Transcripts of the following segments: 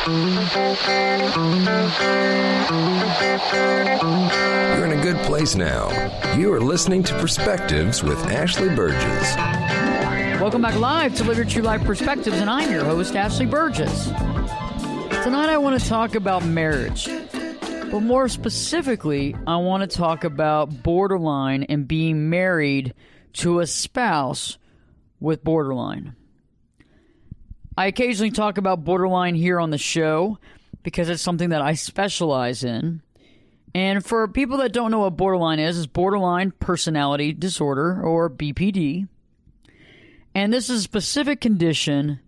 You're in a good place now. You are listening to Perspectives with Ashley Berges. Welcome back live to Live Your True Life Perspectives, and I'm your host, Ashley Berges. Tonight I want to talk about marriage, but more specifically, I want to talk about borderline and being married to a spouse with borderline. I occasionally talk about borderline here on the show because it's something that I specialize in. And for people that don't know what borderline is, it's borderline personality disorder, or BPD. And this is a specific condition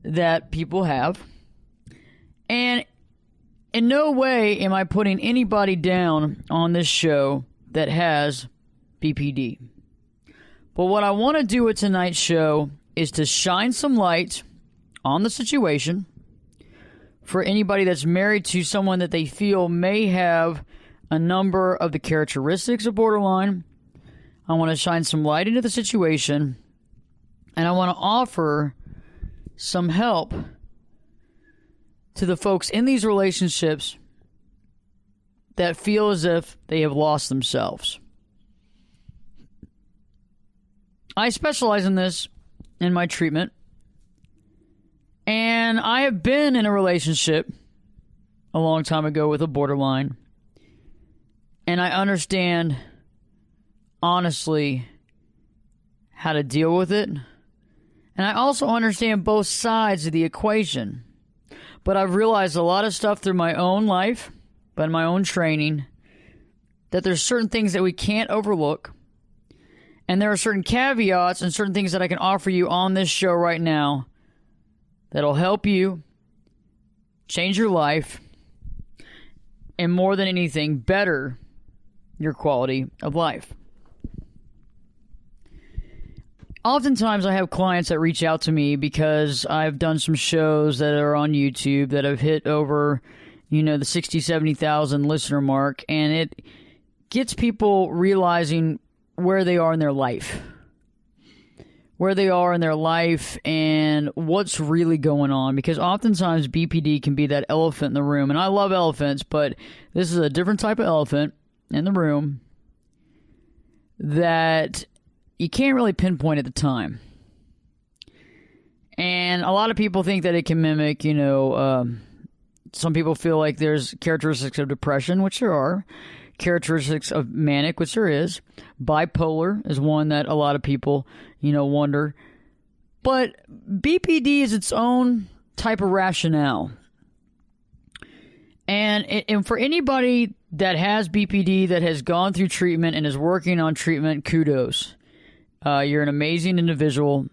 that people have. And in no way am I putting anybody down on this show that has BPD. But what I want to do with tonight's show is to shine some light on the situation for anybody that's married to someone that they feel may have a number of the characteristics of borderline. I want to shine some light into the situation, and I want to offer some help to the folks in these relationships that feel as if they have lost themselves. I specialize in this in my treatment, and I have been in a relationship a long time ago with a borderline, and I understand, honestly, how to deal with it, and I also understand both sides of the equation. But I've realized a lot of stuff through my own life, but my own training, that there's certain things that we can't overlook. And there are certain caveats and certain things that I can offer you on this show right now that'll help you change your life and, more than anything, better your quality of life. Oftentimes I have clients that reach out to me because I've done some shows that are on YouTube that have hit over, the 60, 70,000 listener mark, and it gets people realizing where they are in their life. Where they are in their life and what's really going on. Because oftentimes BPD can be that elephant in the room. And I love elephants, but this is a different type of elephant in the room that you can't really pinpoint at the time. And a lot of people think that it can mimic, some people feel like there's characteristics of depression, which there are. Characteristics of manic, which there is. Bipolar is one that a lot of people, wonder. But BPD is its own type of rationale. And for anybody that has BPD, that has gone through treatment and is working on treatment, kudos. You're an amazing individual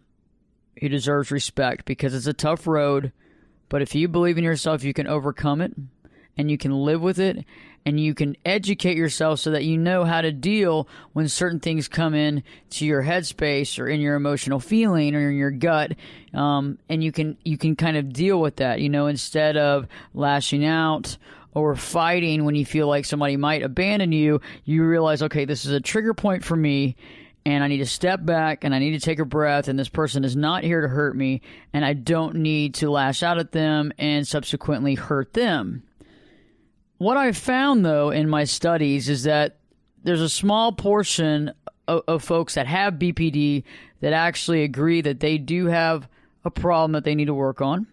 who deserves respect, because it's a tough road. But if you believe in yourself, you can overcome it, and you can live with it, and you can educate yourself so that you know how to deal when certain things come in to your headspace or in your emotional feeling or in your gut, and you can kind of deal with that, instead of lashing out or fighting when you feel like somebody might abandon you. You realize, okay, this is a trigger point for me, and I need to step back, and I need to take a breath, and this person is not here to hurt me, and I don't need to lash out at them and subsequently hurt them. What I've found, though, in my studies is that there's a small portion of folks that have BPD that actually agree that they do have a problem that they need to work on,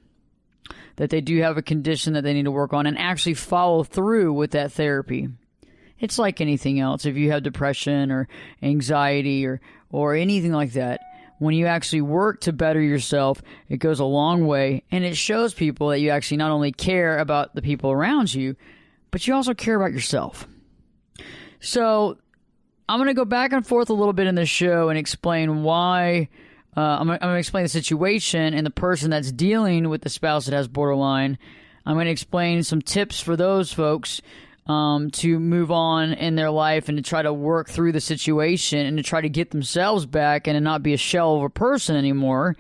that they do have a condition that they need to work on, and actually follow through with that therapy. It's like anything else. If you have depression or anxiety or anything like that, when you actually work to better yourself, it goes a long way, and it shows people that you actually not only care about the people around you, but you also care about yourself. So I'm going to go back and forth a little bit in this show and explain why. I'm going to explain the situation and the person that's dealing with the spouse that has borderline. I'm going to explain some tips for those folks to move on in their life and to try to work through the situation and to try to get themselves back and to not be a shell of a person anymore.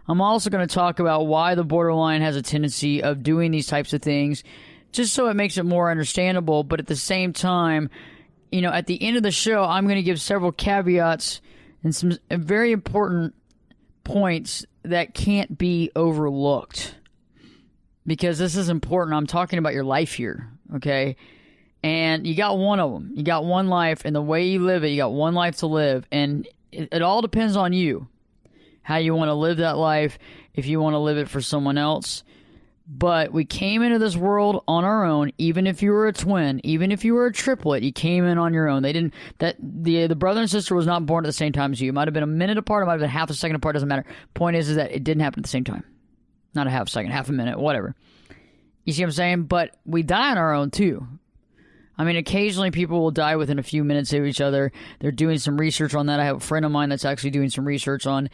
I'm also going to talk about why the borderline has a tendency of doing these types of things, just so it makes it more understandable. But at the same time, at the end of the show, I'm going to give several caveats and some very important points that can't be overlooked. because this is important. I'm talking about your life here, okay? And you got one of them. You got one life, and the way you live it, you got one life to live. And it all depends on you, how you want to live that life, if you want to live it for someone else. But we came into this world on our own. Even if you were a twin, even if you were a triplet, you came in on your own. The brother and sister was not born at the same time as you. It might have been a minute apart, it might have been half a second apart, doesn't matter. Point is that it didn't happen at the same time. Not a half second, half a minute, whatever. You see what I'm saying? But we die on our own too. I mean, occasionally people will die within a few minutes of each other. They're doing some research on that. I have a friend of mine that's actually doing some research on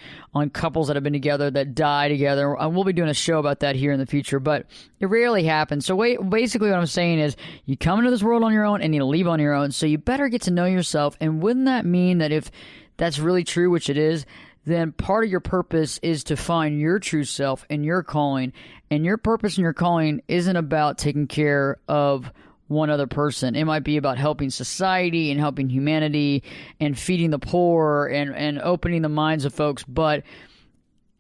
couples that have been together that die together. And we'll be doing a show about that here in the future, but it rarely happens. So basically what I'm saying is you come into this world on your own and you leave on your own. So you better get to know yourself. And wouldn't that mean that if that's really true, which it is, then part of your purpose is to find your true self and your calling. And your purpose and your calling isn't about taking care of one other person. It might be about helping society and helping humanity and feeding the poor and opening the minds of folks. But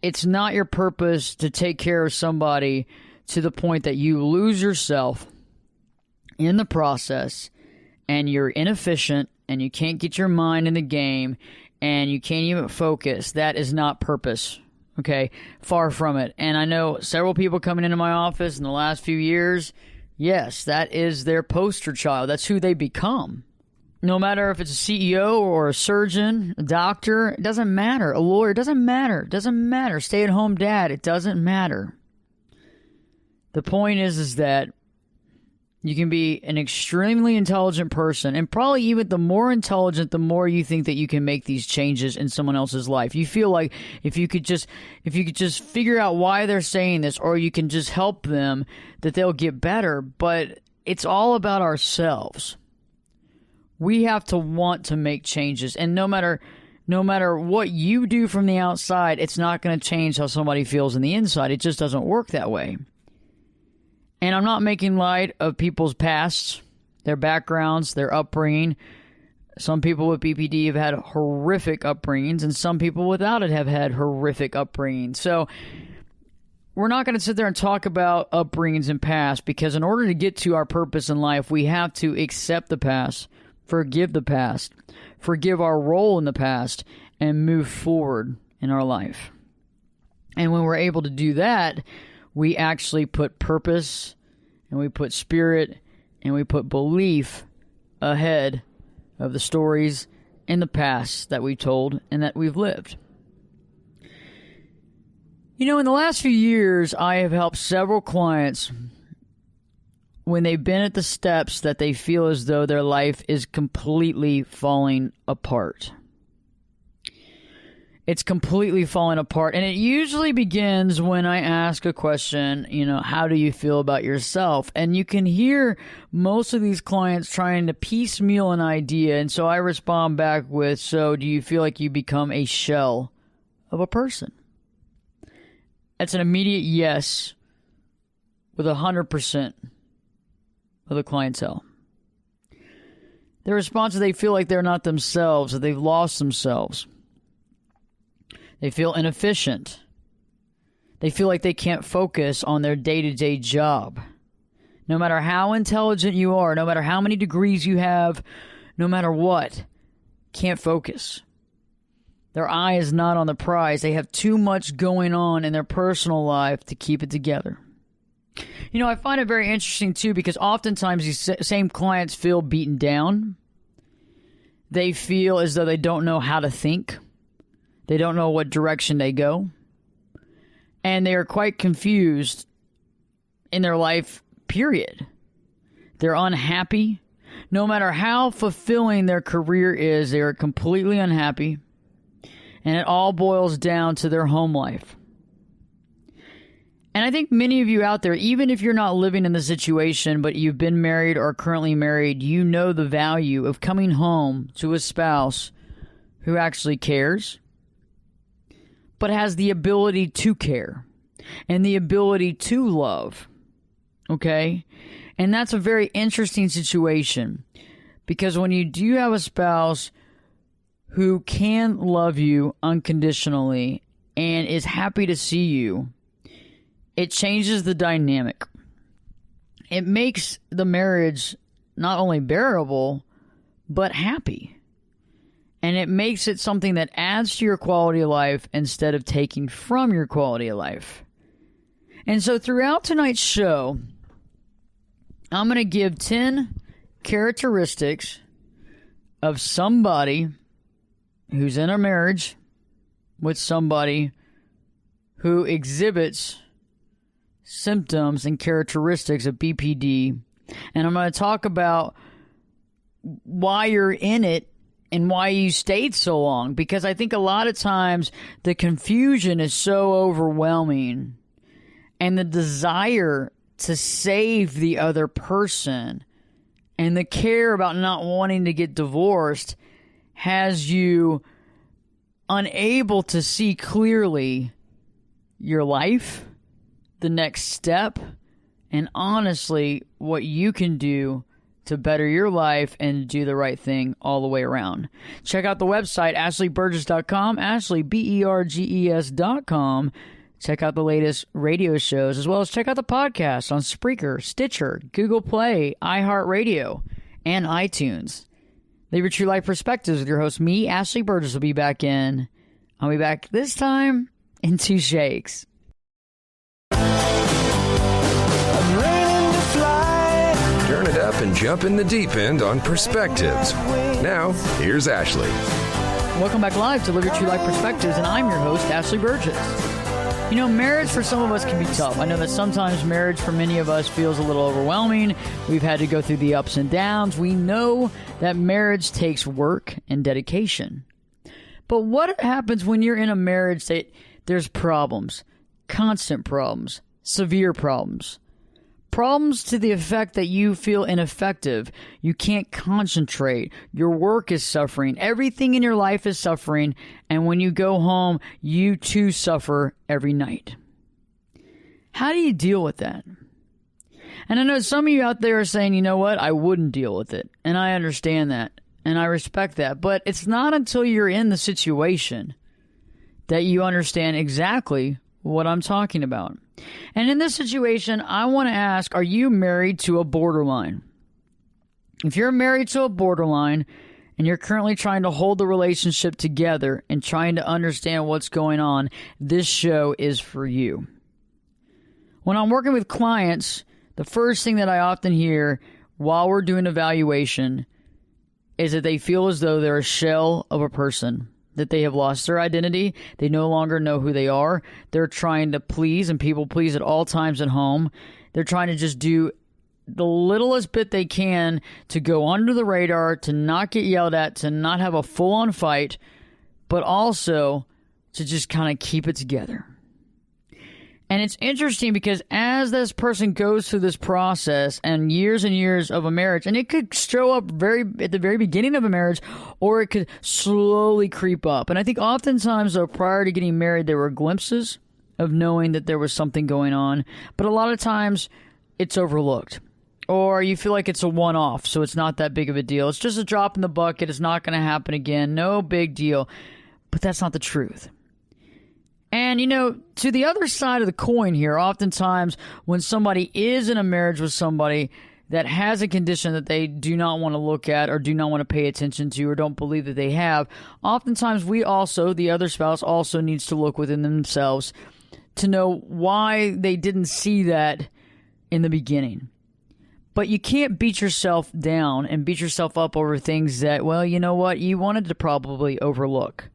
it's not your purpose to take care of somebody to the point that you lose yourself in the process and you're inefficient and you can't get your mind in the game and you can't even focus. That is not purpose. Okay? Far from it. And I know several people coming into my office in the last few years. Yes, that is their poster child. That's who they become. No matter if it's a CEO or a surgeon, a doctor, it doesn't matter. A lawyer, it doesn't matter. It doesn't matter. Stay-at-home dad, it doesn't matter. The point is that you can be an extremely intelligent person, and probably even the more intelligent, the more you think that you can make these changes in someone else's life. You feel like if you could just figure out why they're saying this, or you can just help them, that they'll get better. But it's all about ourselves. We have to want to make changes, and no matter what you do from the outside, it's not going to change how somebody feels in the inside. It just doesn't work that way. And I'm not making light of people's pasts, their backgrounds, their upbringing. Some people with BPD have had horrific upbringings, and some people without it have had horrific upbringings. So we're not going to sit there and talk about upbringings and past, because in order to get to our purpose in life, we have to accept the past, forgive our role in the past, and move forward in our life. And when we're able to do that, we actually put purpose, and we put spirit, and we put belief ahead of the stories in the past that we told and that we've lived. You know, in the last few years, I have helped several clients when they've been at the steps that they feel as though their life is completely falling apart. It's completely falling apart. And it usually begins when I ask a question, how do you feel about yourself? And you can hear most of these clients trying to piecemeal an idea. And so I respond back with, so do you feel like you become a shell of a person? That's an immediate yes with 100% of the clientele. Their response is they feel like they're not themselves, that they've lost themselves. They feel inefficient. They feel like they can't focus on their day-to-day job. No matter how intelligent you are, no matter how many degrees you have, no matter what, can't focus. Their eye is not on the prize. They have too much going on in their personal life to keep it together. I find it very interesting, too, because oftentimes these same clients feel beaten down. They feel as though they don't know how to think. They don't know what direction they go. And they are quite confused in their life, period. They're unhappy. No matter how fulfilling their career is, they are completely unhappy. And it all boils down to their home life. And I think many of you out there, even if you're not living in the situation, but you've been married or currently married, you know the value of coming home to a spouse who actually cares, but has the ability to care and the ability to love. Okay? And that's a very interesting situation, because when you do have a spouse who can love you unconditionally and is happy to see you it changes the dynamic. It makes the marriage not only bearable, but happy. And it makes it something that adds to your quality of life instead of taking from your quality of life. And so throughout tonight's show, I'm going to give 10 characteristics of somebody who's in a marriage with somebody who exhibits symptoms and characteristics of BPD. And I'm going to talk about why you're in it and why you stayed so long. Because I think a lot of times the confusion is so overwhelming, and the desire to save the other person and the care about not wanting to get divorced has you unable to see clearly your life, the next step, and honestly what you can do to better your life and do the right thing all the way around. Check out the website, ashleyberges.com, Ashley, BERGES.com. Check out the latest radio shows, as well as check out the podcast on Spreaker, Stitcher, Google Play, iHeartRadio, and iTunes. Live Your True Life Perspectives with your host, me, Ashley Berges, will be back in. I'll be back this time in 2 shakes. Turn it up and jump in the deep end on Perspectives. Now, here's Ashley. Welcome back live to Live Your True Life Perspectives, and I'm your host, Ashley Berges. You know, marriage for some of us can be tough. I know that sometimes marriage for many of us feels a little overwhelming. We've had to go through the ups and downs. We know that marriage takes work and dedication. But what happens when you're in a marriage that there's problems, constant problems, severe problems? Problems to the effect that you feel ineffective, you can't concentrate, your work is suffering, everything in your life is suffering, and when you go home, you too suffer every night. How do you deal with that? And I know some of you out there are saying, you know what, I wouldn't deal with it, and I understand that, and I respect that, but it's not until you're in the situation that you understand exactly what I'm talking about. And in this situation, I want to ask, are you married to a borderline? If you're married to a borderline and you're currently trying to hold the relationship together and trying to understand what's going on, this show is for you. When I'm working with clients, the first thing that I often hear while we're doing evaluation is that they feel as though they're a shell of a person, that they have lost their identity. They no longer know who they are. They're trying to please and people please at all times at home. They're trying to just do the littlest bit they can to go under the radar, to not get yelled at, to not have a full-on fight, but also to just kind of keep it together. And it's interesting because as this person goes through this process and years of a marriage, and it could show up at the very beginning of a marriage, or it could slowly creep up. And I think oftentimes, though, prior to getting married, there were glimpses of knowing that there was something going on. But a lot of times, it's overlooked. Or you feel like it's a one-off, so it's not that big of a deal. It's just a drop in the bucket. It's not going to happen again. No big deal. But that's not the truth. And, you know, to the other side of the coin here, oftentimes when somebody is in a marriage with somebody that has a condition that they do not want to look at or do not want to pay attention to or don't believe that they have, oftentimes we also, the other spouse also needs to look within themselves to know why they didn't see that in the beginning. But you can't beat yourself down and beat yourself up over things that, well, you know what, you wanted to probably overlook.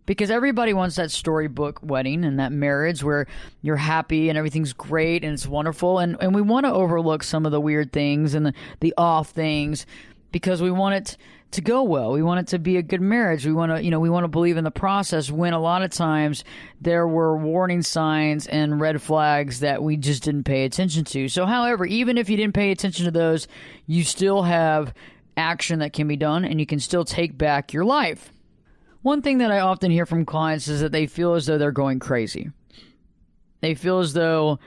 Because everybody wants that storybook wedding and that marriage where you're happy and everything's great and it's wonderful. And we want to overlook some of the weird things and the off things because we want it to go well. We want it to be a good marriage. We want to, we want to believe in the process when a lot of times there were warning signs and red flags that we just didn't pay attention to. So, however, even if you didn't pay attention to those, you still have action that can be done and you can still take back your life. One thing that I often hear from clients is that they feel as though they're going crazy. They feel as though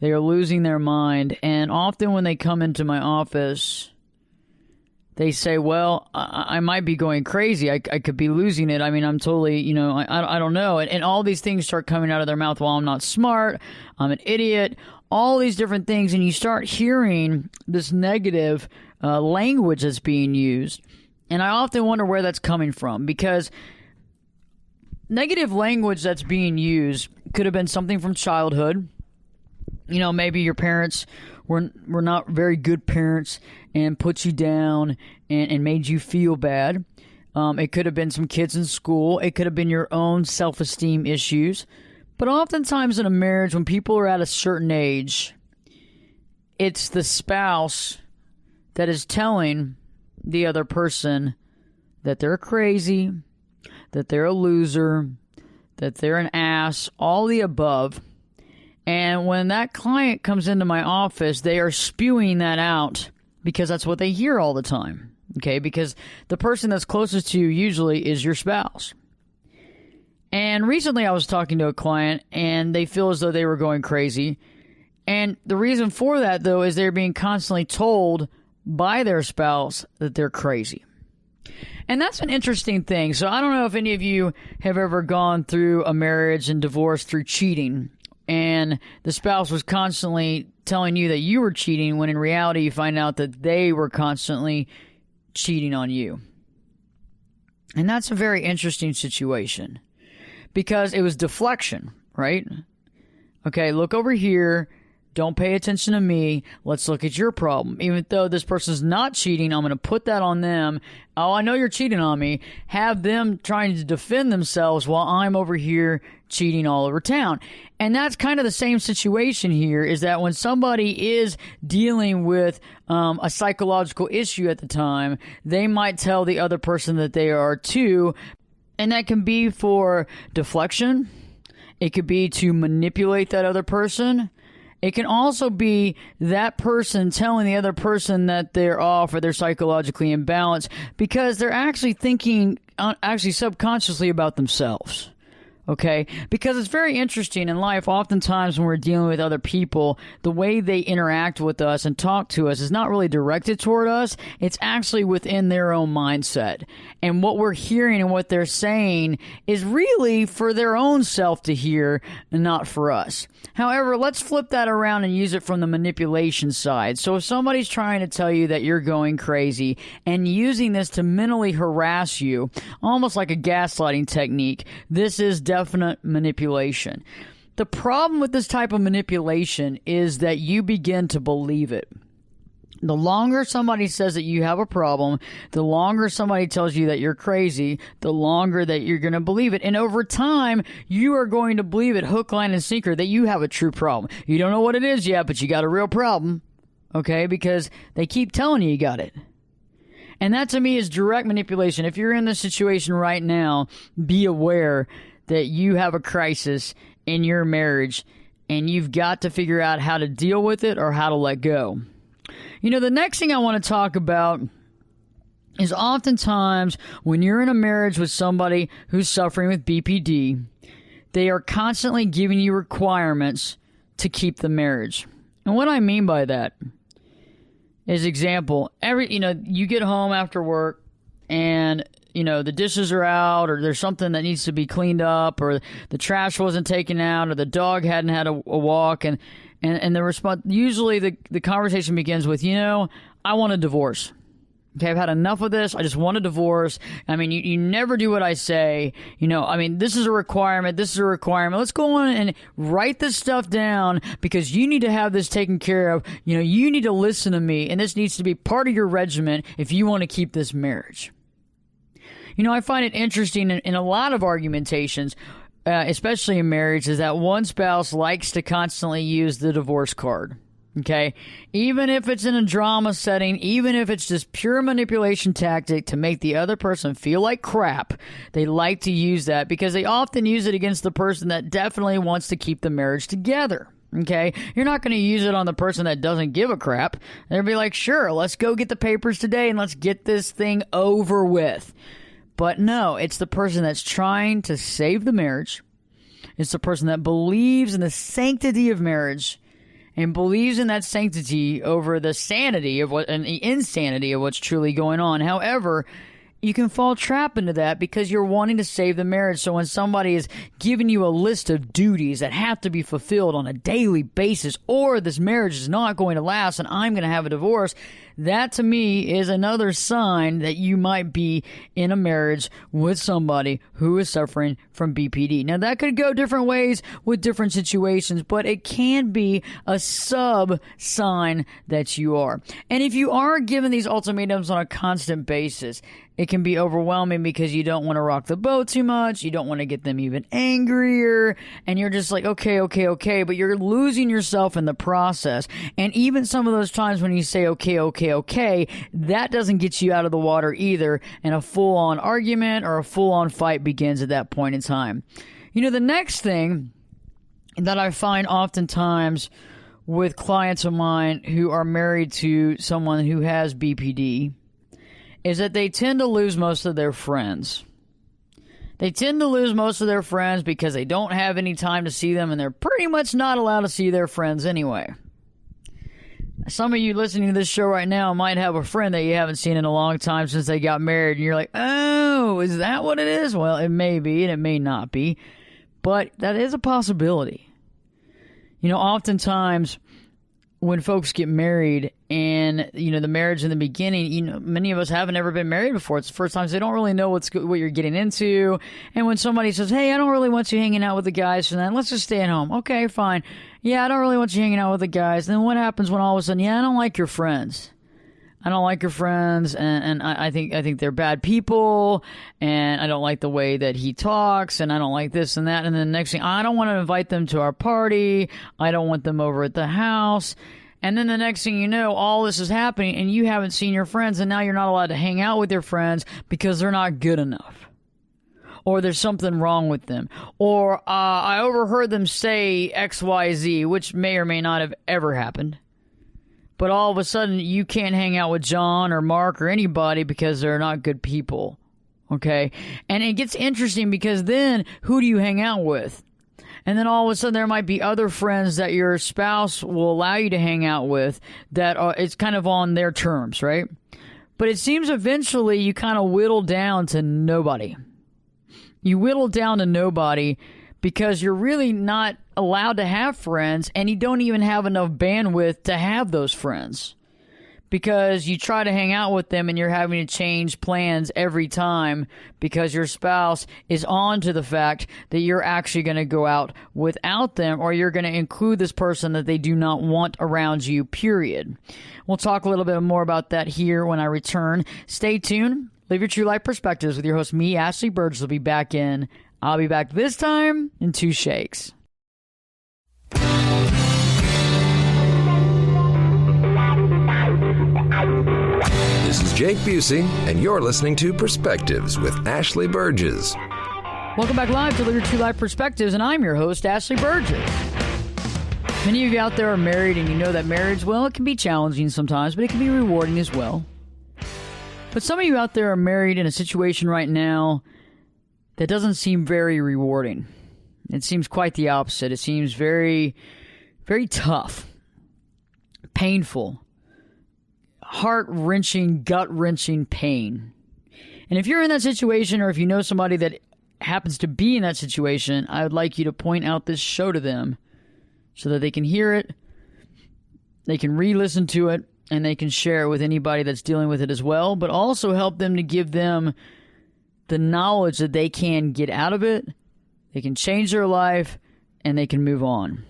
they are losing their mind. And often when they come into my office, they say, well, I might be going crazy. I could be losing it. I mean, I'm totally, I don't know. And all these things start coming out of their mouth. Well, I'm not smart. I'm an idiot. All these different things. And you start hearing this negative language that's being used. And I often wonder where that's coming from, because negative language that's being used could have been something from childhood. Maybe your parents were not very good parents and put you down and made you feel bad. It could have been some kids in school. It could have been your own self-esteem issues. But oftentimes in a marriage, when people are at a certain age, it's the spouse that is telling the other person that they're crazy, that they're a loser, that they're an ass, all the above. And when that client comes into my office, they are spewing that out because that's what they hear all the time. Okay, because the person that's closest to you usually is your spouse. And recently I was talking to a client, and they feel as though they were going crazy. And the reason for that, though, is they're being constantly told by their spouse that they're crazy. And that's an interesting thing. So I don't know if any of you have ever gone through a marriage and divorce through cheating, and the spouse was constantly telling you that you were cheating, when in reality you find out that they were constantly cheating on you. And that's a very interesting situation, because it was deflection, right? Okay, look over here. Don't pay attention to me. Let's look at your problem. Even though this person's not cheating, I'm going to put that on them. Oh, I know you're cheating on me. Have them trying to defend themselves while I'm over here cheating all over town. And that's kind of the same situation here, is that when somebody is dealing with a psychological issue at the time, they might tell the other person that they are too. And that can be for deflection. It could be to manipulate that other person. It can also be that person telling the other person that they're off or they're psychologically imbalanced, because they're actually thinking subconsciously about themselves. Okay? Because it's very interesting in life. Oftentimes when we're dealing with other people, the way they interact with us and talk to us is not really directed toward us. It's actually within their own mindset. And what we're hearing and what they're saying is really for their own self to hear and not for us. However, let's flip that around and use it from the manipulation side. So if somebody's trying to tell you that you're going crazy and using this to mentally harass you, almost like a gaslighting technique, this is definite manipulation. The problem with this type of manipulation is that you begin to believe it. The longer somebody says that you have a problem, the longer somebody tells you that you're crazy, the longer that you're going to believe it. And over time, you are going to believe it hook, line, and sinker that you have a true problem. You don't know what it is yet, but you got a real problem, okay? Because they keep telling you got it. And that to me is direct manipulation. If you're in this situation right now, be aware that you have a crisis in your marriage, and you've got to figure out how to deal with it or how to let go. The next thing I want to talk about is oftentimes when you're in a marriage with somebody who's suffering with BPD, they are constantly giving you requirements to keep the marriage. And what I mean by that is, example, you get home after work and the dishes are out, or there's something that needs to be cleaned up, or the trash wasn't taken out, or the dog hadn't had a walk, and the response, usually the conversation begins with, I want a divorce. Okay, I've had enough of this. I just want a divorce. I mean, you never do what I say. This is a requirement. This is a requirement. Let's go on and write this stuff down, because you need to have this taken care of. You need to listen to me, and this needs to be part of your regimen if you want to keep this marriage. I find it interesting in a lot of argumentations, especially in marriage, is that one spouse likes to constantly use the divorce card. Okay? Even if it's in a drama setting, even if it's just pure manipulation tactic to make the other person feel like crap, they like to use that because they often use it against the person that definitely wants to keep the marriage together. Okay? You're not going to use it on the person that doesn't give a crap. They'll be like, sure, let's go get the papers today and let's get this thing over with. But no, it's the person that's trying to save the marriage. It's the person that believes in the sanctity of marriage. and believes in that sanctity over the sanity of what and the insanity of what's truly going on. However, you can fall trap into that because you're wanting to save the marriage. So when somebody is giving you a list of duties that have to be fulfilled on a daily basis, or this marriage is not going to last and I'm going to have a divorce, that to me is another sign that you might be in a marriage with somebody who is suffering from BPD. Now, that could go different ways with different situations, but it can be a sub sign that you are. And if you are given these ultimatums on a constant basis, it can be overwhelming because you don't want to rock the boat too much. You don't want to get them even angrier. And you're just like, okay. But you're losing yourself in the process. And even some of those times when you say, okay, that doesn't get you out of the water either. And a full-on argument or a full-on fight begins at that point in time. You know, the next thing that I find oftentimes with clients of mine who are married to someone who has BPD is that they tend to lose most of their friends. They tend to lose most of their friends because they don't have any time to see them, and they're pretty much not allowed to see their friends anyway. Some of you listening to this show right now might have a friend that you haven't seen in a long time since they got married, and you're like, oh, is that what it is? Well, it may be, and it may not be, but that is a possibility. You know, oftentimes when folks get married and, you know, the marriage in the beginning, you know, many of us haven't ever been married before. It's the first time, so they don't really know what you're getting into. And when somebody says, hey, I don't really want you hanging out with the guys tonight, let's just stay at home. Okay, fine. Yeah, I don't really want you hanging out with the guys. Then what happens when all of a sudden, yeah, I don't like your friends. I don't like your friends, and I think they're bad people, and I don't like the way that he talks, and I don't like this and that. And then the next thing, I don't want to invite them to our party. I don't want them over at the house. And then the next thing you know, all this is happening, and you haven't seen your friends, and now you're not allowed to hang out with your friends because they're not good enough. Or there's something wrong with them. Or I overheard them say XYZ, which may or may not have ever happened. But all of a sudden, you can't hang out with John or Mark or anybody because they're not good people. Okay? And it gets interesting because then, who do you hang out with? And then all of a sudden, there might be other friends that your spouse will allow you to hang out with that it's kind of on their terms, right? But it seems eventually you kind of whittle down to nobody. You whittle down to nobody because you're really not allowed to have friends, and you don't even have enough bandwidth to have those friends. Because you try to hang out with them and you're having to change plans every time because your spouse is on to the fact that you're actually going to go out without them, or you're going to include this person that they do not want around you, period. We'll talk a little bit more about that here when I return. Stay tuned. Live your true life perspectives with your host, me, Ashley Berges, will be back in. I'll be back this time in 2 shakes. This is Jake Busey, and you're listening to Perspectives with Ashley Berges. Welcome back live to Live Your True Life Perspectives, and I'm your host, Ashley Berges. Many of you out there are married, and you know that marriage, well, it can be challenging sometimes, but it can be rewarding as well. But some of you out there are married in a situation right now that doesn't seem very rewarding. It seems quite the opposite. It seems very, very tough, painful, heart-wrenching, gut-wrenching pain. And if you're in that situation, or if you know somebody that happens to be in that situation, I would like you to point out this show to them so that they can hear it, they can re-listen to it, and they can share it with anybody that's dealing with it as well, but also help them to give them the knowledge that they can get out of it, they can change their life, and they can move on.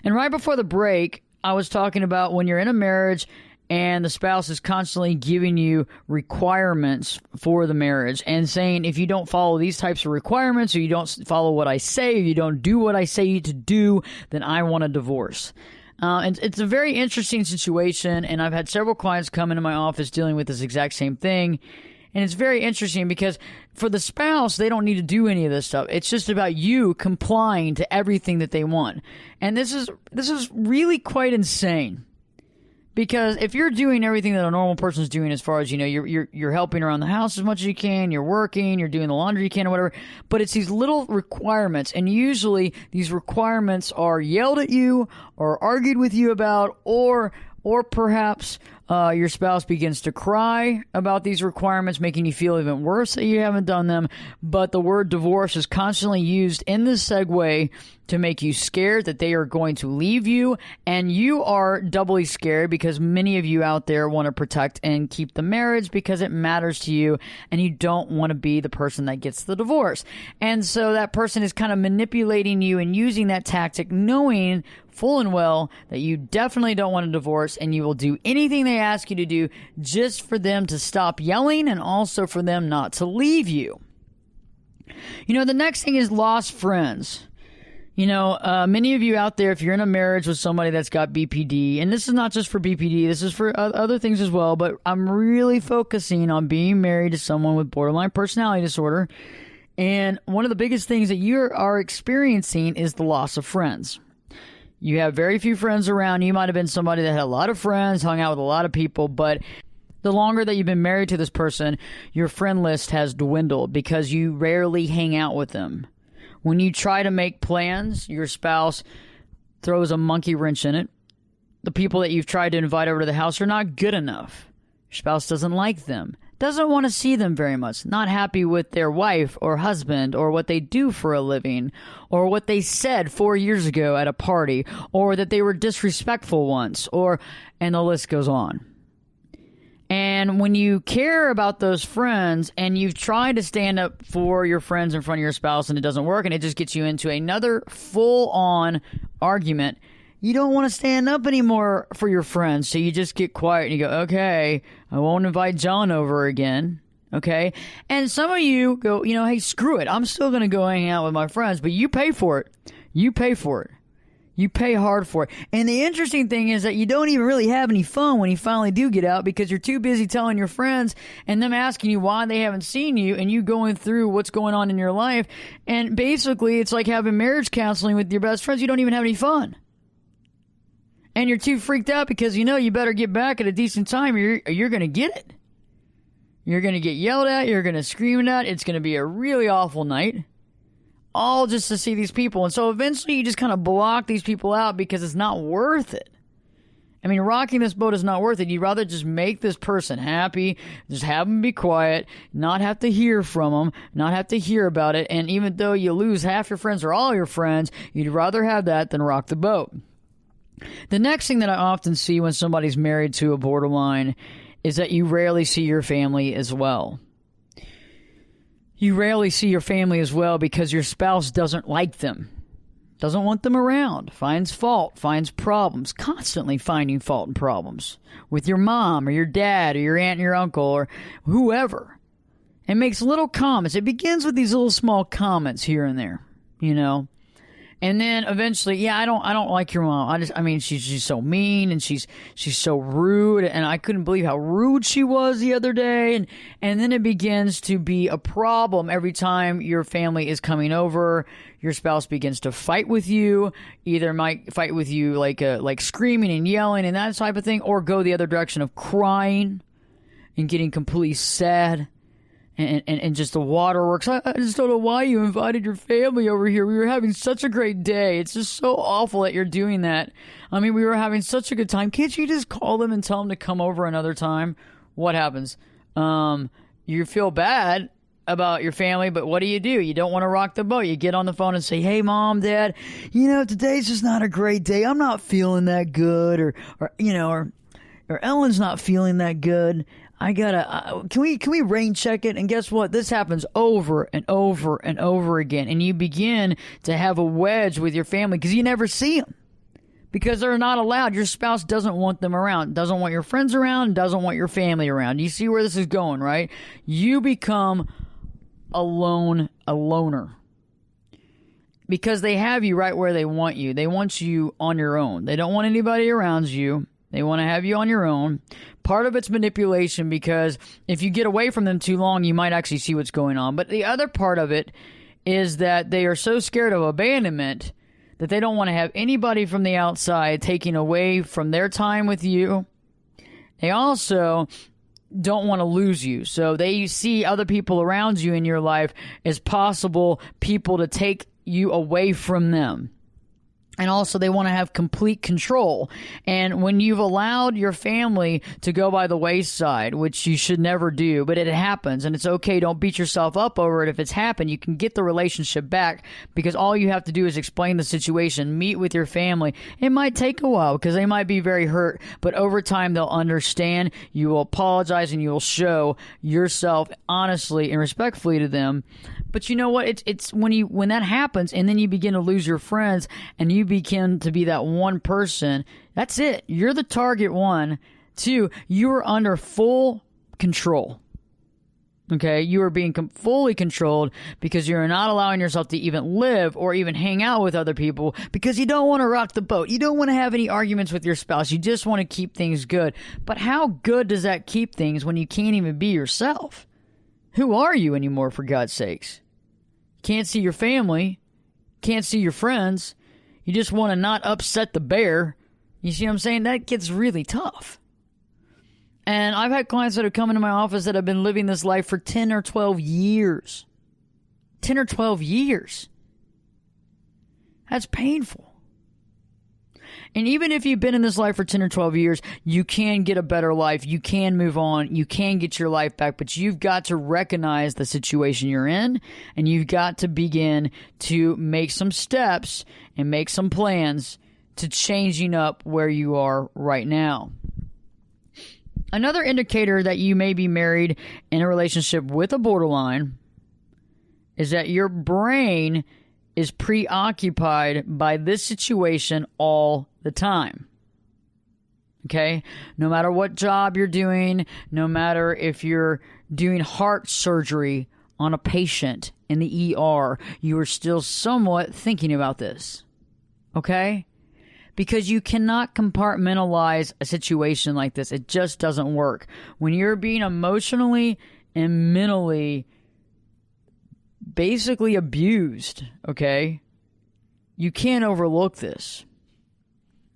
And right before the break, I was talking about when you're in a marriage and the spouse is constantly giving you requirements for the marriage and saying, if you don't follow these types of requirements, or you don't follow what I say, or you don't do what I say to do, then I want a divorce. And it's a very interesting situation, and I've had several clients come into my office dealing with this exact same thing. And it's very interesting because for the spouse, they don't need to do any of this stuff. It's just about you complying to everything that they want. And this is really quite insane. Because if you're doing everything that a normal person's doing, as far as, you're helping around the house as much as you can, you're working, you're doing the laundry you can or whatever, but it's these little requirements, and usually these requirements are yelled at you or argued with you about, or perhaps your spouse begins to cry about these requirements, making you feel even worse that you haven't done them. But the word divorce is constantly used in this segue to make you scared that they are going to leave you. And you are doubly scared because many of you out there want to protect and keep the marriage because it matters to you, and you don't want to be the person that gets the divorce. And so that person is kind of manipulating you and using that tactic, knowing full and well that you definitely don't want a divorce, and you will do anything they ask you to do just for them to stop yelling and also for them not to leave you. The next thing is lost friends. Many of you out there, if you're in a marriage with somebody that's got BPD, and this is not just for BPD, this is for other things as well, but I'm really focusing on being married to someone with borderline personality disorder. And one of the biggest things that you are experiencing is the loss of friends. You have very few friends around. You might have been somebody that had a lot of friends, hung out with a lot of people, but the longer that you've been married to this person, your friend list has dwindled because you rarely hang out with them. When you try to make plans, your spouse throws a monkey wrench in it. The people that you've tried to invite over to the house are not good enough. Your spouse doesn't like them, doesn't want to see them very much, not happy with their wife or husband or what they do for a living or what they said 4 years ago at a party or that they were disrespectful once, and the list goes on. And when you care about those friends and you've tried to stand up for your friends in front of your spouse and it doesn't work and it just gets you into another full-on argument, you don't want to stand up anymore for your friends. So you just get quiet and you go, okay, I won't invite John over again. Okay. And some of you go, hey, screw it. I'm still going to go hang out with my friends, but you pay for it. You pay for it. You pay hard for it. And the interesting thing is that you don't even really have any fun when you finally do get out because you're too busy telling your friends and them asking you why they haven't seen you and you going through what's going on in your life. And basically, it's like having marriage counseling with your best friends. You don't even have any fun. And you're too freaked out because you better get back at a decent time or you're going to get it. You're going to get yelled at. You're going to scream at. It's going to be a really awful night. All just to see these people. And so eventually you just kind of block these people out because it's not worth it. I mean, rocking this boat is not worth it. You'd rather just make this person happy, just have them be quiet, not have to hear from them, not have to hear about it. And even though you lose half your friends or all your friends, you'd rather have that than rock the boat. The next thing that I often see when somebody's married to a borderline is that you rarely see your family as well. You rarely see your family as well because your spouse doesn't like them, doesn't want them around, finds fault, finds problems, constantly finding fault and problems with your mom or your dad or your aunt and your uncle or whoever, and makes little comments. It begins with these little small comments here and there, And then eventually, I don't like your mom. She's so mean and she's so rude, and I couldn't believe how rude she was the other day. And then it begins to be a problem every time your family is coming over. Your spouse begins to fight with you, either might fight with you like screaming and yelling and that type of thing, or go the other direction of crying and getting completely sad. And just the waterworks. I just don't know why you invited your family over here. We were having such a great day. It's just so awful that you're doing that. We were having such a good time. Can't you just call them and tell them to come over another time? What happens? You feel bad about your family, but what do? You don't want to rock the boat. You get on the phone and say, hey, Mom, Dad, today's just not a great day. I'm not feeling that good. Or Ellen's not feeling that good. I gotta, can we rain check it? And guess what? This happens over and over and over again. And you begin to have a wedge with your family because you never see them. Because they're not allowed. Your spouse doesn't want them around. Doesn't want your friends around. Doesn't want your family around. You see where this is going, right? You become a loner. Because they have you right where they want you. They want you on your own. They don't want anybody around you. They want to have you on your own. Part of it's manipulation because if you get away from them too long, you might actually see what's going on. But the other part of it is that they are so scared of abandonment that they don't want to have anybody from the outside taking away from their time with you They also don't want to lose you. So they see other people around you in your life as possible people to take you away from them. And also they want to have complete control. And when you've allowed your family to go by the wayside, which you should never do, but it happens and it's okay. Don't beat yourself up over it. If it's happened, you can get the relationship back because all you have to do is explain the situation, meet with your family. It might take a while because they might be very hurt, but over time they'll understand. You will apologize and you will show yourself honestly and respectfully to them. But you know what? It's when that happens and then you begin to lose your friends and you begin to be that one person, that's it. You're the target one. 2, you are under full control. Okay? You are being fully controlled because you're not allowing yourself to even live or even hang out with other people because you don't want to rock the boat. You don't want to have any arguments with your spouse. You just want to keep things good. But how good does that keep things when you can't even be yourself? Who are you anymore, for God's sakes? Can't see your family. Can't see your friends. You just want to not upset the bear. You see what I'm saying? That gets really tough. And I've had clients that have come into my office that have been living this life for 10 or 12 years. 10 or 12 years. That's painful. And even if you've been in this life for 10 or 12 years, you can get a better life. You can move on. You can get your life back. But you've got to recognize the situation you're in. And you've got to begin to make some steps and make some plans to changing up where you are right now. Another indicator that you may be married in a relationship with a borderline is that your brain is preoccupied by this situation all the time. Okay? No matter what job you're doing, no matter if you're doing heart surgery on a patient in the ER, you are still somewhat thinking about this. Okay? Because you cannot compartmentalize a situation like this. It just doesn't work. When you're being emotionally and mentally basically abused, okay, you can't overlook this.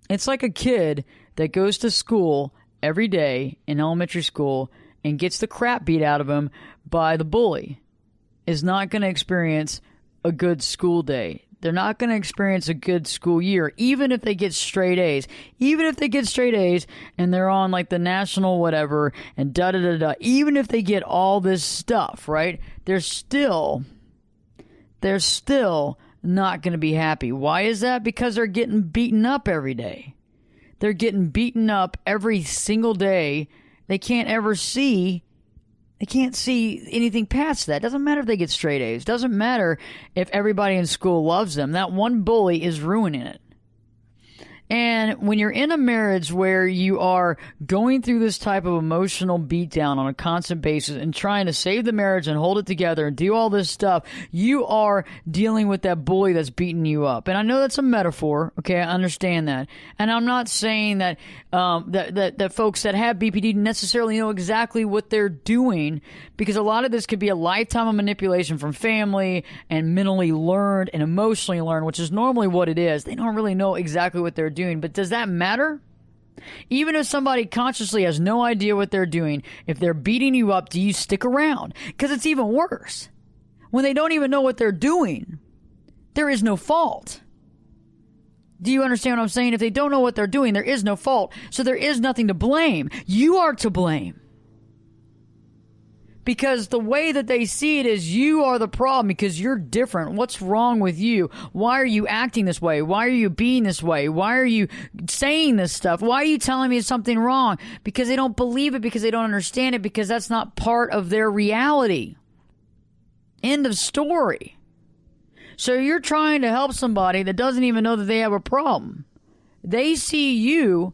It's like a kid that goes to school every day in elementary school and gets the crap beat out of him by the bully is not going to experience a good school day. They're not going to experience a good school year, even if they get straight A's. Even if they get straight A's and they're on like the national whatever and da-da-da-da. Even if they get all this stuff, right? They're still not going to be happy. Why is that? Because they're getting beaten up every day. They're getting beaten up every single day. They can't see anything past that. Doesn't matter if they get straight A's. Doesn't matter if everybody in school loves them. That one bully is ruining it. And when you're in a marriage where you are going through this type of emotional beatdown on a constant basis and trying to save the marriage and hold it together and do all this stuff, you are dealing with that bully that's beating you up. And I know that's a metaphor. Okay, I understand that. And I'm not saying that that folks that have BPD necessarily know exactly what they're doing, because a lot of this could be a lifetime of manipulation from family and mentally learned and emotionally learned, which is normally what it is. They don't really know exactly what they're doing. But does that matter? Even if somebody consciously has no idea what they're doing, if they're beating you up, do you stick around? Because it's even worse. When they don't even know what they're doing, there is no fault. Do you understand what I'm saying? If they don't know what they're doing, there is no fault. So there is nothing to blame. You are to blame. Because the way that they see it is you are the problem because you're different. What's wrong with you? Why are you acting this way? Why are you being this way? Why are you saying this stuff? Why are you telling me something wrong? Because they don't believe it, because they don't understand it, because that's not part of their reality. End of story. So you're trying to help somebody that doesn't even know that they have a problem. They see you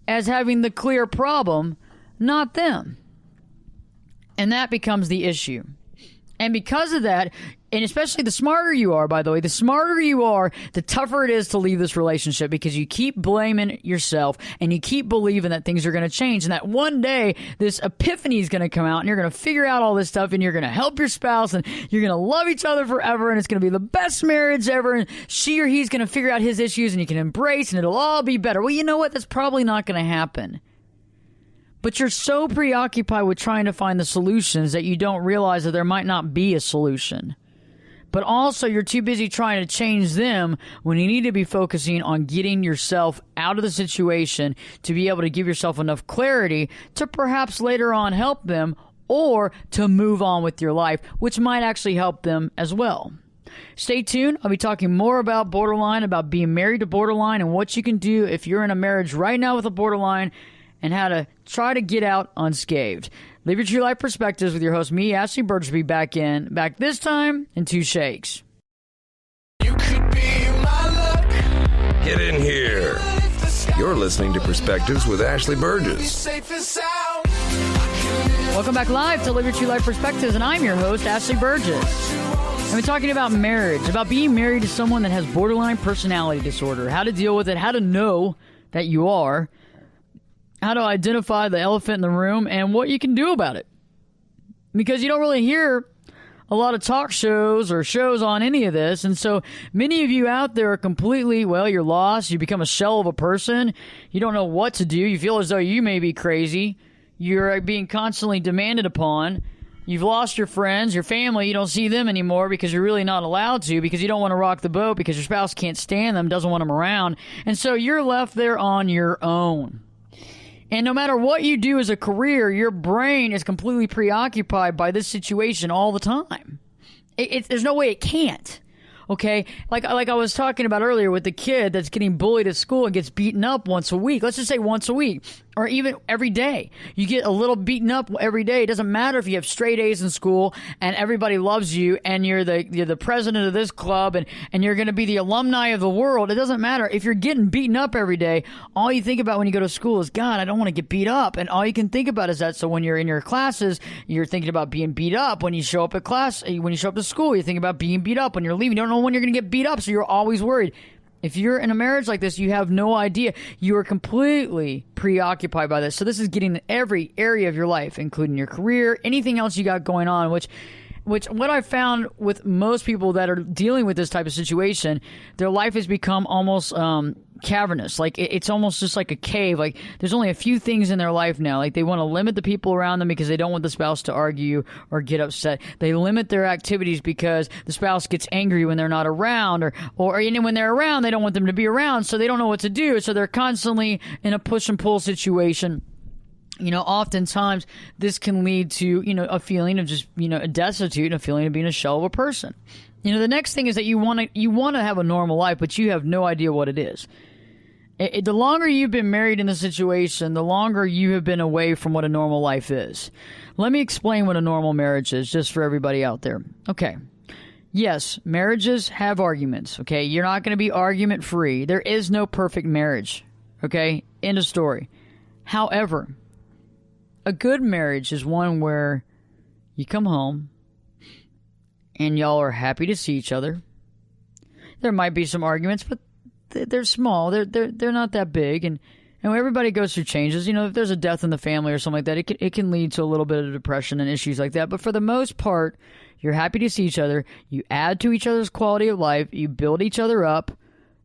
as having the clear problem, not them. And that becomes the issue. And because of that, and especially the smarter you are, by the way, the smarter you are, the tougher it is to leave this relationship, because you keep blaming yourself and you keep believing that things are going to change. And that one day this epiphany is going to come out and you're going to figure out all this stuff and you're going to help your spouse and you're going to love each other forever and it's going to be the best marriage ever. And she or he's going to figure out his issues and you can embrace and it'll all be better. Well, you know what? That's probably not going to happen. But you're so preoccupied with trying to find the solutions that you don't realize that there might not be a solution. But also you're too busy trying to change them when you need to be focusing on getting yourself out of the situation to be able to give yourself enough clarity to perhaps later on help them or to move on with your life, which might actually help them as well. Stay tuned. I'll be talking more about borderline, about being married to borderline and what you can do if you're in a marriage right now with a borderline and how to try to get out unscathed. Live Your True Life Perspectives with your host, me, Ashley Berges, will be back this time in 2 shakes. You could be my luck. Get in here. You're listening to Perspectives with Ashley Berges. Welcome back live to Live Your True Life Perspectives, and I'm your host, Ashley Berges. I've been talking about marriage, about being married to someone that has borderline personality disorder, how to deal with it, how to know that you are, how to identify the elephant in the room, and what you can do about it. Because you don't really hear a lot of talk shows or shows on any of this, and so many of you out there are completely, you're lost. You become a shell of a person. You don't know what to do. You feel as though you may be crazy. You're being constantly demanded upon. You've lost your friends, your family. You don't see them anymore because you're really not allowed to, because you don't want to rock the boat, because your spouse can't stand them, doesn't want them around. And so you're left there on your own. And no matter what you do as a career, your brain is completely preoccupied by this situation all the time. There's no way it can't. Okay? Like I was talking about earlier with the kid that's getting bullied at school and gets beaten up once a week. Let's just say once a week. Or even every day. You get a little beaten up every day. It doesn't matter if you have straight A's in school and everybody loves you and you're the president of this club and you're going to be the alumni of the world. It doesn't matter. If you're getting beaten up every day, all you think about when you go to school is, God, I don't want to get beat up. And all you can think about is that. So when you're in your classes, you're thinking about being beat up. When you show up at class, when you show up to school, you think about being beat up. When you're leaving, you don't know when you're going to get beat up. So you're always worried. If you're in a marriage like this, you have no idea. You are completely preoccupied by this. So this is getting in every area of your life, including your career, anything else you got going on, which what I found with most people that are dealing with this type of situation, their life has become almost cavernous. Like it's almost just like a cave. Like there's only a few things in their life now. Like they want to limit the people around them because they don't want the spouse to argue or get upset. They limit their activities because the spouse gets angry when they're not around, or when they're around, they don't want them to be around, so they don't know what to do. So they're constantly in a push and pull situation. Oftentimes this can lead to, a feeling of just, destitute and a feeling of being a shell of a person. The next thing is that you want to have a normal life, but you have no idea what it is. The longer you've been married in the situation, the longer you have been away from what a normal life is. Let me explain what a normal marriage is, just for everybody out there. Okay. Yes, marriages have arguments, okay? You're not going to be argument free. There is no perfect marriage, okay? End of story. However, a good marriage is one where you come home and y'all are happy to see each other. There might be some arguments, but they're small. They're not that big, and everybody goes through changes. If there's a death in the family or something like that, it can lead to a little bit of depression and issues like that. But for the most part, you're happy to see each other. You add to each other's quality of life. You build each other up.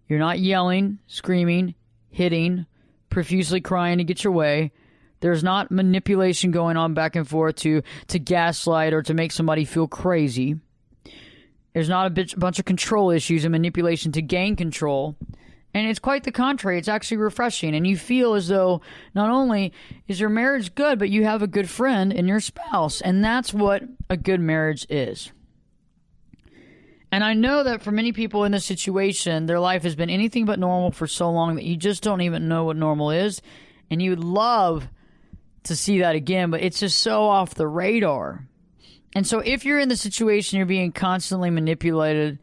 You're not yelling, screaming, hitting, profusely crying to get your way. There's not manipulation going on back and forth to gaslight or to make somebody feel crazy. There's not a bunch of control issues and manipulation to gain control. And it's quite the contrary. It's actually refreshing. And you feel as though not only is your marriage good, but you have a good friend in your spouse. And that's what a good marriage is. And I know that for many people in this situation, their life has been anything but normal for so long that you just don't even know what normal is. And you would love to see that again, but it's just so off the radar. And so if you're in the situation, you're being constantly manipulated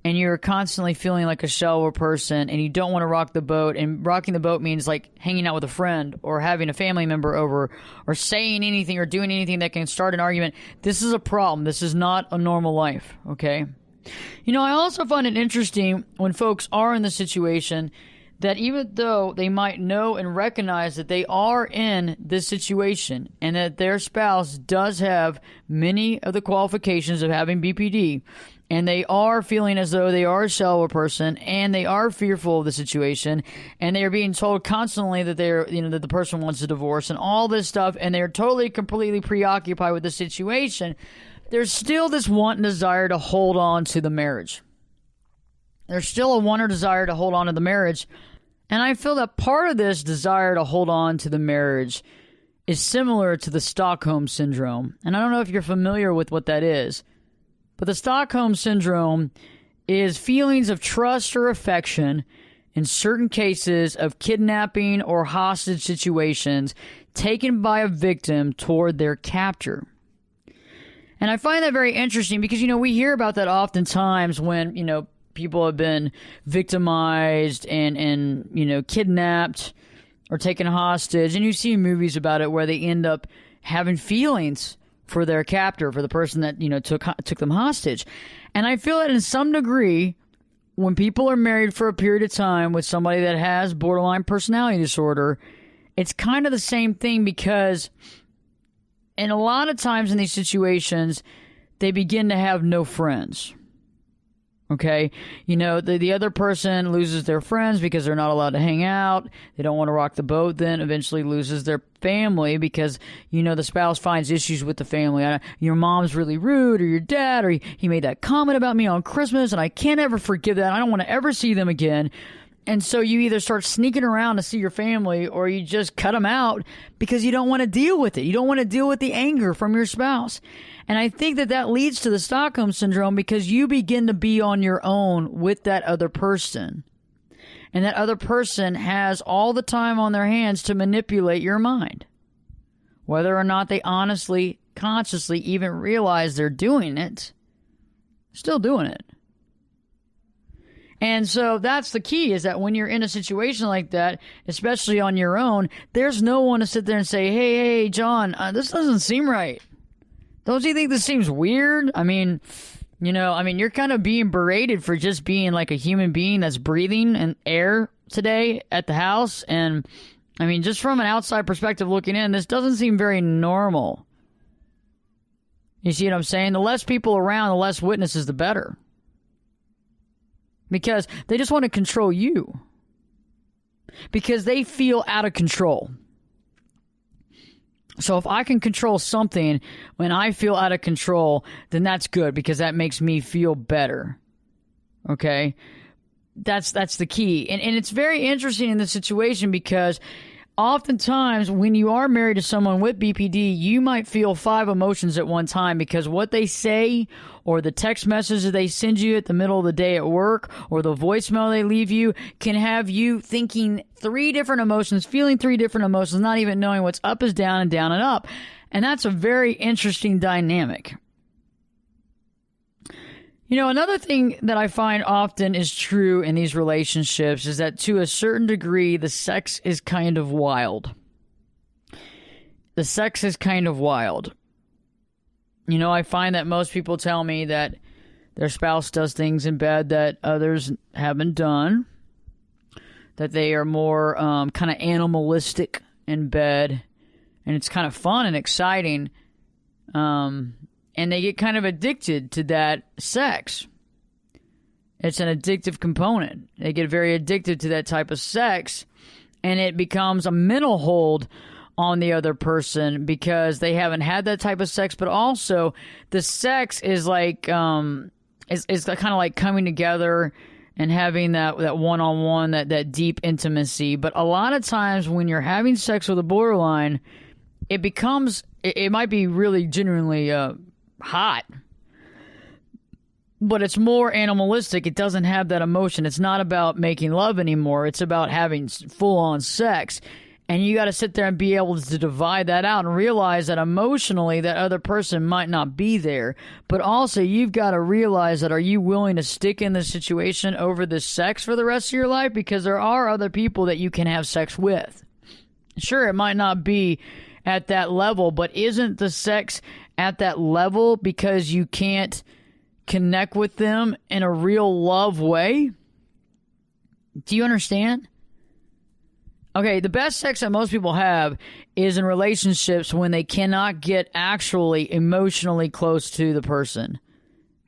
and you're constantly feeling like a shell of a person and you don't want to rock the boat, and rocking the boat means like hanging out with a friend or having a family member over or saying anything or doing anything that can start an argument, this is a problem. This is not a normal life, okay? I also find it interesting when folks are in the situation that even though they might know and recognize that they are in this situation and that their spouse does have many of the qualifications of having BPD, and they are feeling as though they are a shallow person, and they are fearful of the situation, and they are being told constantly that that the person wants a divorce and all this stuff, and they're totally, completely preoccupied with the situation, there's still this want and desire to hold on to the marriage. There's still a want or desire to hold on to the marriage. And I feel that part of this desire to hold on to the marriage is similar to the Stockholm Syndrome. And I don't know if you're familiar with what that is. But the Stockholm Syndrome is feelings of trust or affection in certain cases of kidnapping or hostage situations taken by a victim toward their captor. And I find that very interesting because, we hear about that oftentimes when, people have been victimized and kidnapped or taken hostage. And you see movies about it where they end up having feelings for their captor, for the person that, took them hostage. And I feel that in some degree, when people are married for a period of time with somebody that has borderline personality disorder, it's kind of the same thing because and a lot of times in these situations, they begin to have no friends. Okay, the other person loses their friends because they're not allowed to hang out. They don't want to rock the boat, then eventually loses their family because, the spouse finds issues with the family. Your mom's really rude, or your dad, or he made that comment about me on Christmas, and I can't ever forgive that. I don't want to ever see them again. And so you either start sneaking around to see your family, or you just cut them out because you don't want to deal with it. You don't want to deal with the anger from your spouse. And I think that leads to the Stockholm Syndrome because you begin to be on your own with that other person. And that other person has all the time on their hands to manipulate your mind. Whether or not they honestly, consciously even realize they're doing it, still doing it. And so that's the key, is that when you're in a situation like that, especially on your own, there's no one to sit there and say, hey, John, this doesn't seem right. Don't you think this seems weird? You're kind of being berated for just being like a human being that's breathing and air today at the house. And just from an outside perspective looking in, this doesn't seem very normal. You see what I'm saying? The less people around, the less witnesses, the better. Because they just want to control you. Because they feel out of control. So if I can control something when I feel out of control, then that's good because that makes me feel better. Okay? That's the key. And it's very interesting in this situation because oftentimes when you are married to someone with BPD, you might feel 5 emotions at one time because what they say or the text message that they send you at the middle of the day at work or the voicemail they leave you can have you thinking 3 different emotions, feeling 3 different emotions, not even knowing what's up is down and down and up. And that's a very interesting dynamic. Another thing that I find often is true in these relationships is that to a certain degree, the sex is kind of wild. The sex is kind of wild. I find that most people tell me that their spouse does things in bed that others haven't done, that they are more kind of animalistic in bed, and it's kind of fun and exciting. And they get kind of addicted to that sex. It's an addictive component. They get very addicted to that type of sex, and it becomes a mental hold on the other person because they haven't had that type of sex, but also the sex is like is kind of like coming together and having that one-on-one, that deep intimacy. But a lot of times when you're having sex with a borderline, it might be really genuinely hot, but it's more animalistic. It doesn't have that emotion. It's not about making love anymore. It's about having full-on sex. And you got to sit there and be able to divide that out and realize that emotionally that other person might not be there. But also you've got to realize that, are you willing to stick in this situation over this sex for the rest of your life? Because there are other people that you can have sex with. Sure, it might not be at that level, but isn't the sex at that level because you can't connect with them in a real love way? Do you understand? Okay, the best sex that most people have is in relationships when they cannot get actually emotionally close to the person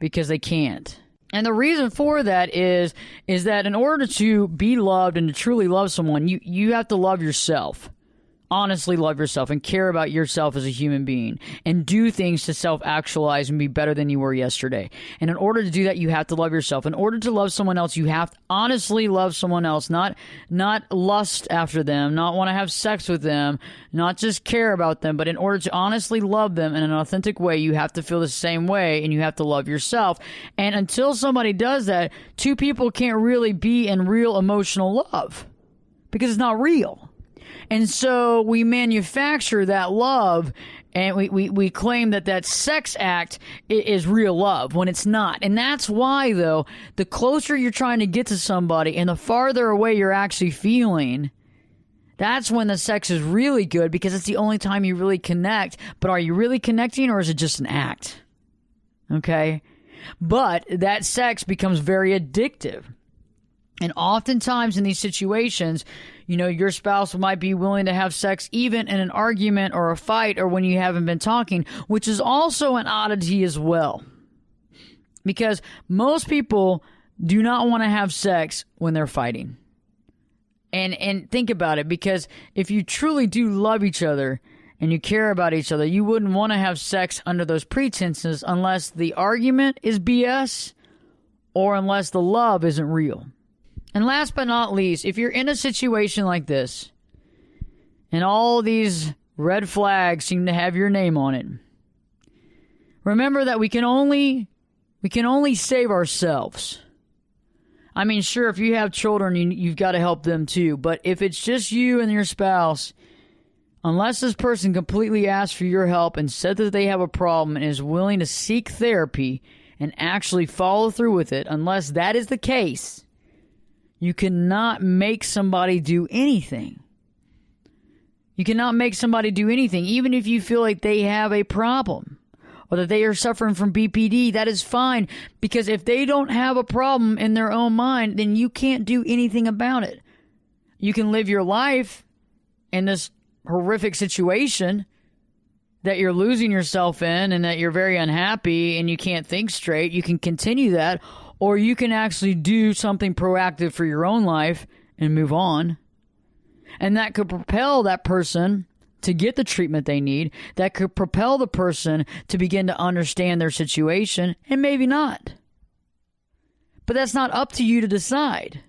because they can't. And the reason for that is that in order to be loved and to truly love someone, you have to love yourself. Honestly love yourself and care about yourself as a human being and do things to self-actualize and be better than you were yesterday. And in order to do that, you have to love yourself. In order to love someone else, you have to honestly love someone else, not lust after them, not want to have sex with them, not just care about them, but in order to honestly love them in an authentic way, you have to feel the same way and you have to love yourself. And until somebody does that, two people can't really be in real emotional love because it's not real. And so we manufacture that love and we claim that sex act is real love when it's not. And that's why, though, the closer you're trying to get to somebody and the farther away you're actually feeling, that's when the sex is really good because it's the only time you really connect. But are you really connecting or is it just an act? Okay? But that sex becomes very addictive. And oftentimes in these situations, your spouse might be willing to have sex even in an argument or a fight or when you haven't been talking, which is also an oddity as well. Because most people do not want to have sex when they're fighting. And think about it, because if you truly do love each other and you care about each other, you wouldn't want to have sex under those pretenses unless the argument is BS or unless the love isn't real. And last but not least, if you're in a situation like this, and all these red flags seem to have your name on it, remember that we can only save ourselves. I mean, sure, if you have children, you've got to help them too. But if it's just you and your spouse, unless this person completely asks for your help and said that they have a problem and is willing to seek therapy and actually follow through with it, unless that is the case, you cannot make somebody do anything. You cannot make somebody do anything, even if you feel like they have a problem or that they are suffering from BPD. That is fine, because if they don't have a problem in their own mind, then you can't do anything about it. You can live your life in this horrific situation that you're losing yourself in and that you're very unhappy and you can't think straight. You can continue that. Or you can actually do something proactive for your own life and move on. And that could propel that person to get the treatment they need. That could propel the person to begin to understand their situation, and maybe not. But that's not up to you to decide.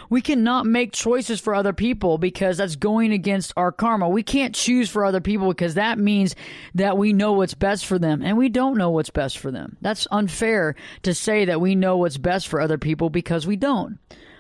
We cannot make choices for other people because that's going against our karma. We can't choose for other people because that means that we know what's best for them, and we don't know what's best for them. That's unfair to say that we know what's best for other people because we don't.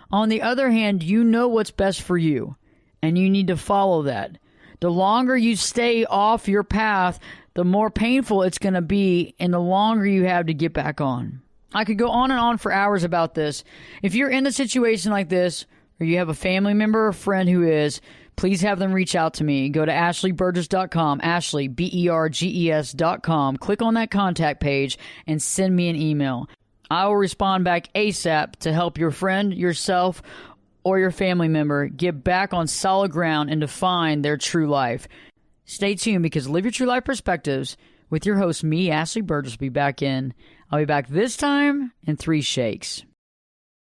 On the other hand, you know what's best for you, and you need to follow that. The longer you stay off your path, the more painful it's going to be, and the longer you have to get back on. I could go on and on for hours about this. If you're in a situation like this, or you have a family member or friend who is, please have them reach out to me. Go to ashleyberges.com, Ashley, BERGES.com. Click on that contact page and send me an email. I will respond back ASAP to help your friend, yourself, or your family member get back on solid ground and define their true life. Stay tuned, because Live Your True Life Perspectives with your host, me, Ashley Berges, will be back in. I'll be back this time in 3 shakes.